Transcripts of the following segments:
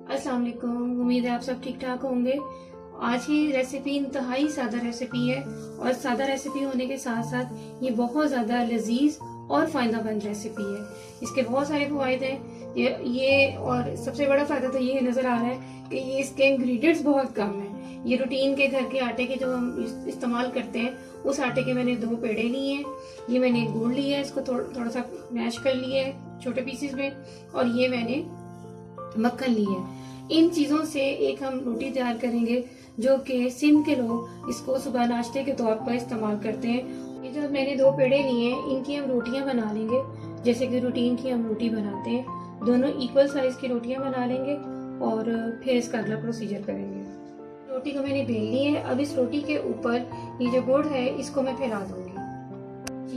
अस्सलाम वालेकुम। उम्मीद है आप सब ठीक ठाक होंगे। आज की रेसिपी इंतहाई सादा रेसिपी है और सादा रेसिपी होने के साथ साथ ये बहुत ज़्यादा लजीज और फायदेमंद रेसिपी है। इसके बहुत सारे फायदे हैं ये और सबसे बड़ा फायदा तो ये नज़र आ रहा है कि ये इसके इंग्रेडिएंट्स बहुत कम है। ये रूटीन के घर के आटे के जो हम इस्तेमाल करते हैं उस आटे के मैंने 2 पेड़े लिए हैं। ये मैंने गुड़ लिया है, इसको थोड़ा सा मैश कर लिया है छोटे पीसेस में, और ये मैंने मक्खन ली है। इन चीजों से एक हम रोटी तैयार करेंगे जो कि सिंध के लोग इसको सुबह नाश्ते के तौर पर इस्तेमाल करते हैं। ये जो मैंने 2 पेड़े लिए हैं इनकी हम रोटियां बना लेंगे जैसे कि रूटीन की हम रोटी बनाते हैं। दोनों इक्वल साइज की रोटियां बना लेंगे और फिर इसका अगला प्रोसीजर करेंगे। रोटी को मैंने बेल ली है। अब इस रोटी के ऊपर ये जो गुड़ है इसको मैं फैला दूंगी।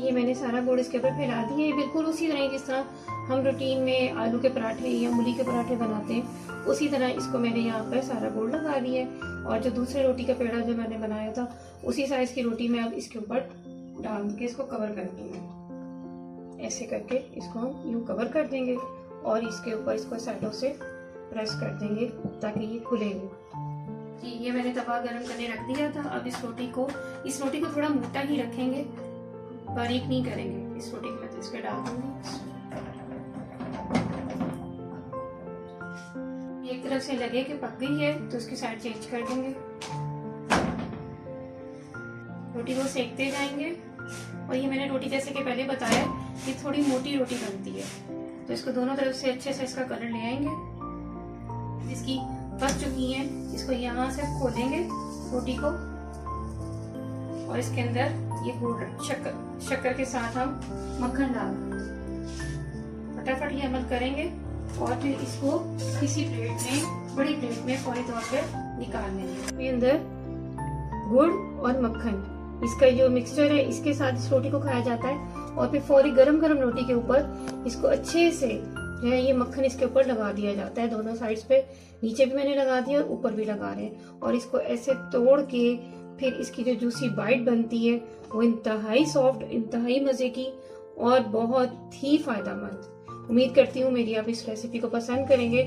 ये मैंने सारा गुड़ इसके ऊपर फैला दिया है, बिल्कुल उसी तरह जिस तरह हम रूटीन में आलू के पराठे या मूली के पराठे बनाते हैं उसी तरह इसको मैंने यहाँ पर सारा गुड़ लगा दिया है। और जो दूसरे रोटी का पेड़ा जो मैंने बनाया था उसी साइज की रोटी मैं अब इसके ऊपर डाल के इसको कवर कर दूंगी। ऐसे करके इसको हम यूं कवर कर देंगे और इसके ऊपर इसको साइडों से प्रेस कर देंगे ताकि ये खुलेगी। ये मैंने तवा गर्म करने रख दिया था। अब इस रोटी को थोड़ा मोटा ही रखेंगे, बारीक नहीं करेंगे। इस रोटी को मैं इस पे डाल दूंगी। एक तरफ से लगे कि पक गई है तो उसकी साइड चेंज कर देंगे। रोटी को सेकते जाएंगे। और ये मैंने रोटी जैसे कि पहले बताया कि थोड़ी मोटी रोटी बनती है, तो इसको दोनों तरफ से अच्छे से इसका कलर ले आएंगे। जिसकी पक चुकी है इसको यहाँ से खोलेंगे रोटी को, और इसके अंदर ये गुड़ शक्कर के साथ हम मक्खन डाल देंगे। फटाफट ये अमल करेंगे और फिर इसको किसी प्लेट में, बड़ी प्लेट में फौरी तौर पर निकाल लेंगे। अंदर गुड़ और मक्खन इसका जो मिक्सचर है इसके साथ इस रोटी को खाया जाता है। और फिर फौरी गरम गरम रोटी के ऊपर इसको अच्छे से जो है ये मक्खन इसके ऊपर लगा दिया जाता है। दोनों साइड्स पे, नीचे भी मैंने लगा दिया और ऊपर भी लगा रहे हैं। और इसको ऐसे तोड़ के फिर इसकी जो जूसी बाइट बनती है वो इंतहाई सॉफ्ट, इंतहाई मजे की और बहुत ही फायदेमंद। उम्मीद करती हूँ मेरी आप इस रेसिपी को पसंद करेंगे।